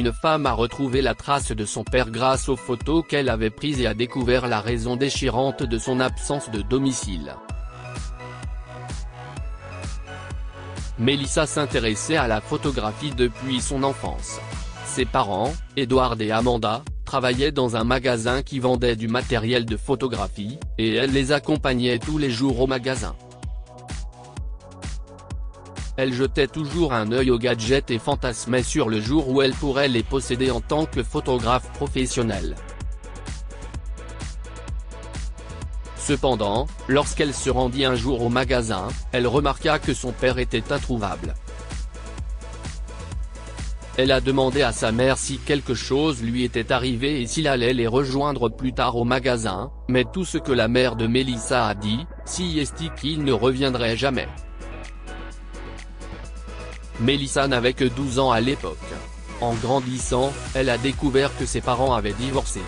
une femme a retrouvé la trace de son père grâce aux photos qu'elle avait prises et a découvert la raison déchirante de son absence de domicile. Mélissa s'intéressait à la photographie depuis son enfance. Ses parents, Edward et Amanda, travaillaient dans un magasin qui vendait du matériel de photographie, et elle les accompagnait tous les jours au magasin. Elle jetait toujours un œil aux gadgets et fantasmait sur le jour où elle pourrait les posséder en tant que photographe professionnelle. Cependant, lorsqu'elle se rendit un jour au magasin, elle remarqua que son père était introuvable. Elle a demandé à sa mère si quelque chose lui était arrivé et s'il allait les rejoindre plus tard au magasin, mais tout ce que la mère de Mélissa a dit, c'est qu'il ne reviendrait jamais. Mélissa n'avait que 12 ans à l'époque. En grandissant, elle a découvert que ses parents avaient divorcé.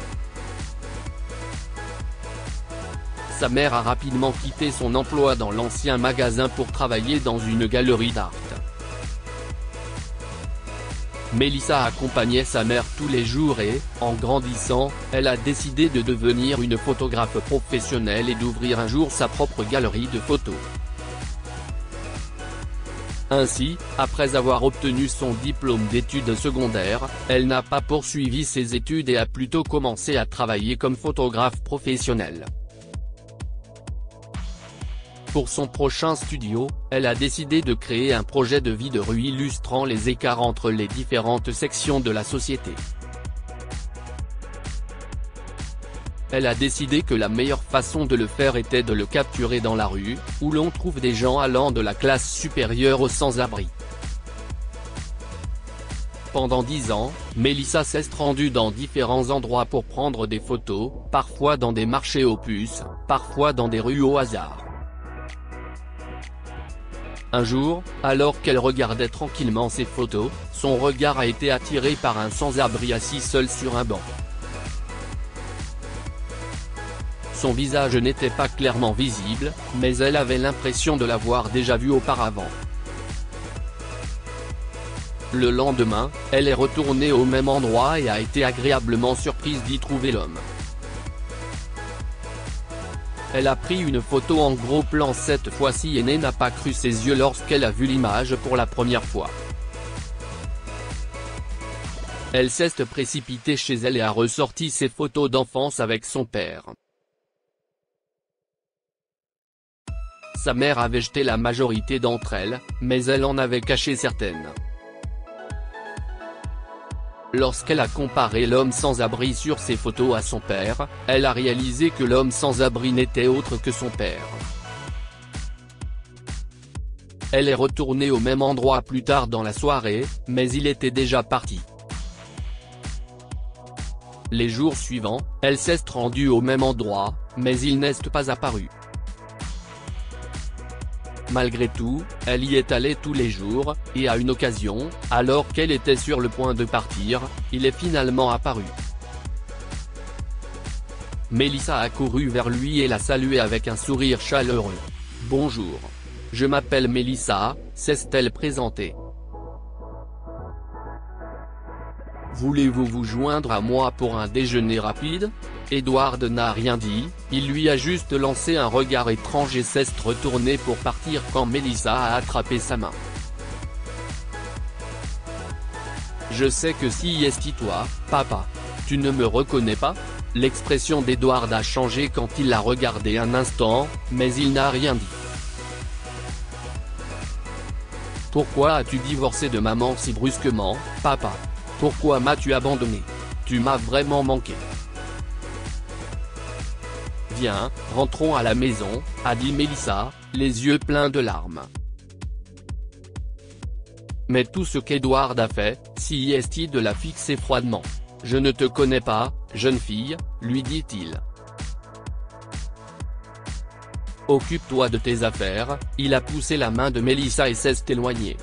Sa mère a rapidement quitté son emploi dans l'ancien magasin pour travailler dans une galerie d'art. Mélissa accompagnait sa mère tous les jours et, en grandissant, elle a décidé de devenir une photographe professionnelle et d'ouvrir un jour sa propre galerie de photos. Ainsi, après avoir obtenu son diplôme d'études secondaires, elle n'a pas poursuivi ses études et a plutôt commencé à travailler comme photographe professionnelle. Pour son prochain studio, elle a décidé de créer un projet de vie de rue illustrant les écarts entre les différentes sections de la société. Elle a décidé que la meilleure façon de le faire était de le capturer dans la rue, où l'on trouve des gens allant de la classe supérieure aux sans-abri. Pendant 10 ans, Mélissa s'est rendue dans différents endroits pour prendre des photos, parfois dans des marchés aux puces, parfois dans des rues au hasard. Un jour, alors qu'elle regardait tranquillement ses photos, son regard a été attiré par un sans-abri assis seul sur un banc. Son visage n'était pas clairement visible, mais elle avait l'impression de l'avoir déjà vu auparavant. Le lendemain, elle est retournée au même endroit et a été agréablement surprise d'y trouver l'homme. Elle a pris une photo en gros plan cette fois-ci et n'a pas cru ses yeux lorsqu'elle a vu l'image pour la première fois. Elle s'est précipitée chez elle et a ressorti ses photos d'enfance avec son père. Sa mère avait jeté la majorité d'entre elles, mais elle en avait caché certaines. Lorsqu'elle a comparé l'homme sans-abri sur ses photos à son père, elle a réalisé que l'homme sans-abri n'était autre que son père. Elle est retournée au même endroit plus tard dans la soirée, mais il était déjà parti. Les jours suivants, elle s'est rendue au même endroit, mais il n'est pas apparu. Malgré tout, elle y est allée tous les jours, et à une occasion, alors qu'elle était sur le point de partir, il est finalement apparu. Mélissa a couru vers lui et l'a salué avec un sourire chaleureux. « Bonjour. Je m'appelle Mélissa », s'est-elle présentée. « Voulez-vous vous joindre à moi pour un déjeuner rapide ?» Edward n'a rien dit, il lui a juste lancé un regard étrange et s'est retourné pour partir quand Mélissa a attrapé sa main. « Je sais que si est toi, papa. Tu ne me reconnais pas ?» L'expression d'Edward a changé quand il l'a regardé un instant, mais il n'a rien dit. « Pourquoi as-tu divorcé de maman si brusquement, papa? Pourquoi m'as-tu abandonné? Tu m'as vraiment manqué. » « Viens, rentrons à la maison », a dit Mélissa, les yeux pleins de larmes. Mais tout ce qu'Edward a fait, c'est de la fixer froidement. « Je ne te connais pas, jeune fille », lui dit-il. « Occupe-toi de tes affaires », il a poussé la main de Mélissa et s'est éloigné.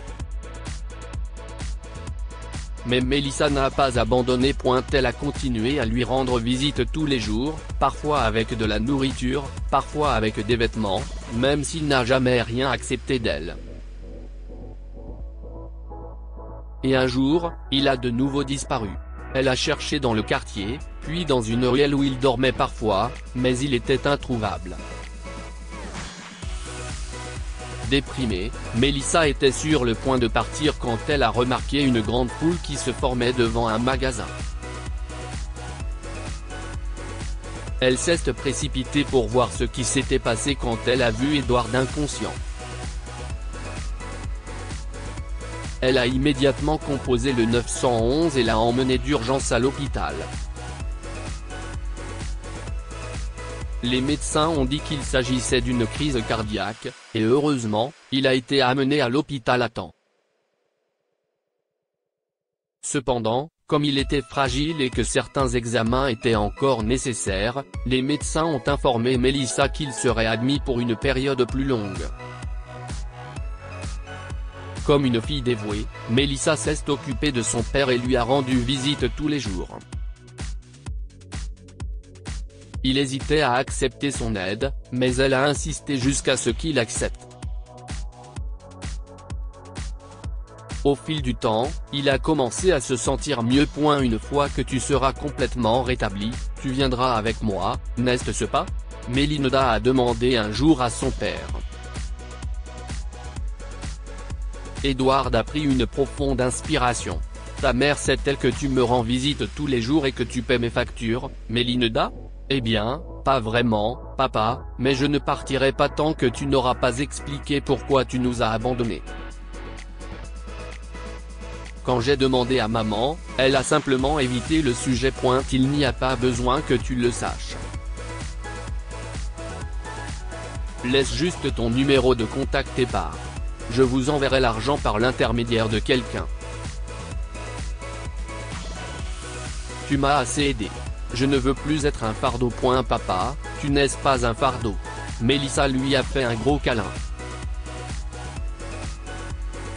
Mais Mélissa n'a pas abandonné. Elle a continué à lui rendre visite tous les jours, parfois avec de la nourriture, parfois avec des vêtements, même s'il n'a jamais rien accepté d'elle. Et un jour, il a de nouveau disparu. Elle a cherché dans le quartier, puis dans une ruelle où il dormait parfois, mais il était introuvable. Déprimée, Melissa était sur le point de partir quand elle a remarqué une grande foule qui se formait devant un magasin. Elle s'est précipitée pour voir ce qui s'était passé quand elle a vu Edward inconscient. Elle a immédiatement composé le 911 et l'a emmené d'urgence à l'hôpital. Les médecins ont dit qu'il s'agissait d'une crise cardiaque, et heureusement, il a été amené à l'hôpital à temps. Cependant, comme il était fragile et que certains examens étaient encore nécessaires, les médecins ont informé Melissa qu'il serait admis pour une période plus longue. Comme une fille dévouée, Melissa s'est occupée de son père et lui a rendu visite tous les jours. Il hésitait à accepter son aide, mais elle a insisté jusqu'à ce qu'il accepte. Au fil du temps, il a commencé à se sentir mieux. Une fois que tu seras complètement rétabli, tu viendras avec moi, n'est-ce pas ? Melinda a demandé un jour à son père. Edward a pris une profonde inspiration. Ta mère sait-elle que tu me rends visite tous les jours et que tu paies mes factures, Melinda ? Eh bien, pas vraiment, papa, mais je ne partirai pas tant que tu n'auras pas expliqué pourquoi tu nous as abandonnés. Quand j'ai demandé à maman, elle a simplement évité le sujet. Il n'y a pas besoin que tu le saches. Laisse juste ton numéro de contact et pars. Je vous enverrai l'argent par l'intermédiaire de quelqu'un. Tu m'as assez aidé. Je ne veux plus être un fardeau. Papa, tu n'es pas un fardeau. Melissa lui a fait un gros câlin.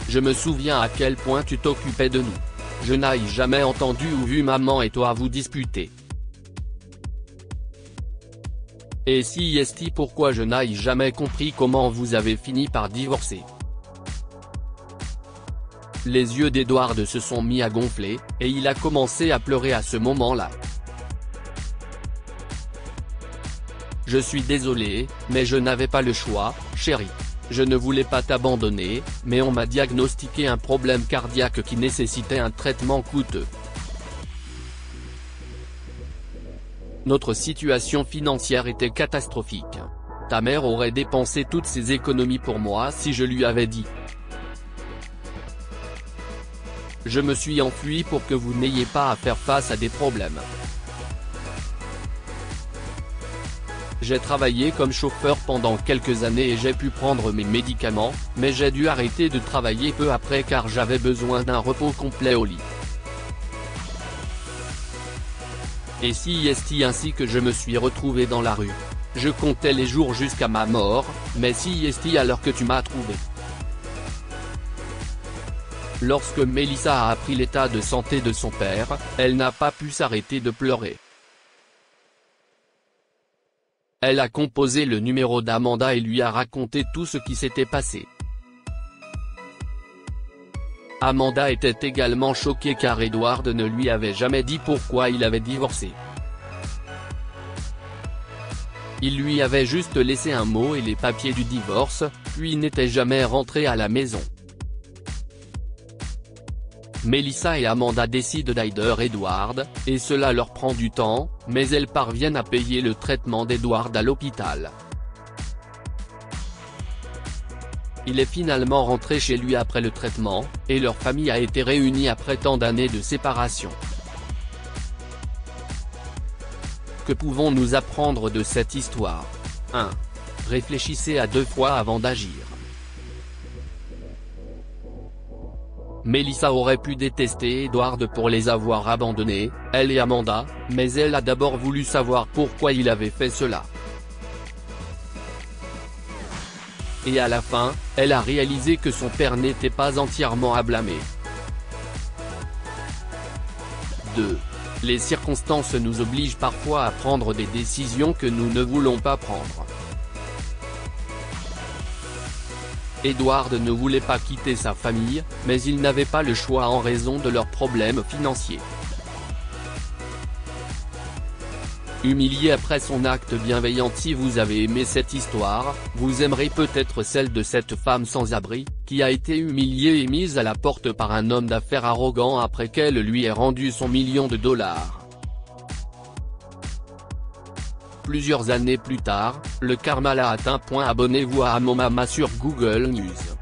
Je me souviens à quel point tu t'occupais de nous. Je n'ai jamais entendu ou vu maman et toi vous disputer. Et si est-ce pourquoi je n'ai jamais compris comment vous avez fini par divorcer. Les yeux d'Edward se sont mis à gonfler, et il a commencé à pleurer à ce moment-là. Je suis désolé, mais je n'avais pas le choix, chérie. Je ne voulais pas t'abandonner, mais on m'a diagnostiqué un problème cardiaque qui nécessitait un traitement coûteux. Notre situation financière était catastrophique. Ta mère aurait dépensé toutes ses économies pour moi si je lui avais dit. Je me suis enfui pour que vous n'ayez pas à faire face à des problèmes. J'ai travaillé comme chauffeur pendant quelques années et j'ai pu prendre mes médicaments, mais j'ai dû arrêter de travailler peu après car j'avais besoin d'un repos complet au lit. Et si est ainsi que je me suis retrouvé dans la rue. Je comptais les jours jusqu'à ma mort, mais si est à l'heure que tu m'as trouvé. Lorsque Melissa a appris l'état de santé de son père, elle n'a pas pu s'arrêter de pleurer. Elle a composé le numéro d'Amanda et lui a raconté tout ce qui s'était passé. Amanda était également choquée car Edward ne lui avait jamais dit pourquoi il avait divorcé. Il lui avait juste laissé un mot et les papiers du divorce, puis n'était jamais rentré à la maison. Melissa et Amanda décident d'aider Edward, et cela leur prend du temps, mais elles parviennent à payer le traitement d'Edward à l'hôpital. Il est finalement rentré chez lui après le traitement, et leur famille a été réunie après tant d'années de séparation. Que pouvons-nous apprendre de cette histoire ? 1. Réfléchissez à 2 fois avant d'agir. Melissa aurait pu détester Edward pour les avoir abandonnés, elle et Amanda, mais elle a d'abord voulu savoir pourquoi il avait fait cela. Et à la fin, elle a réalisé que son père n'était pas entièrement à blâmer. 2. Les circonstances nous obligent parfois à prendre des décisions que nous ne voulons pas prendre. Edward ne voulait pas quitter sa famille, mais il n'avait pas le choix en raison de leurs problèmes financiers. Humilié après son acte bienveillant. Si vous avez aimé cette histoire, vous aimerez peut-être celle de cette femme sans abri, qui a été humiliée et mise à la porte par un homme d'affaires arrogant après qu'elle lui ait rendu son $1 million. Plusieurs années plus tard, le karma l'a atteint. Abonnez-vous à Amomama sur Google News.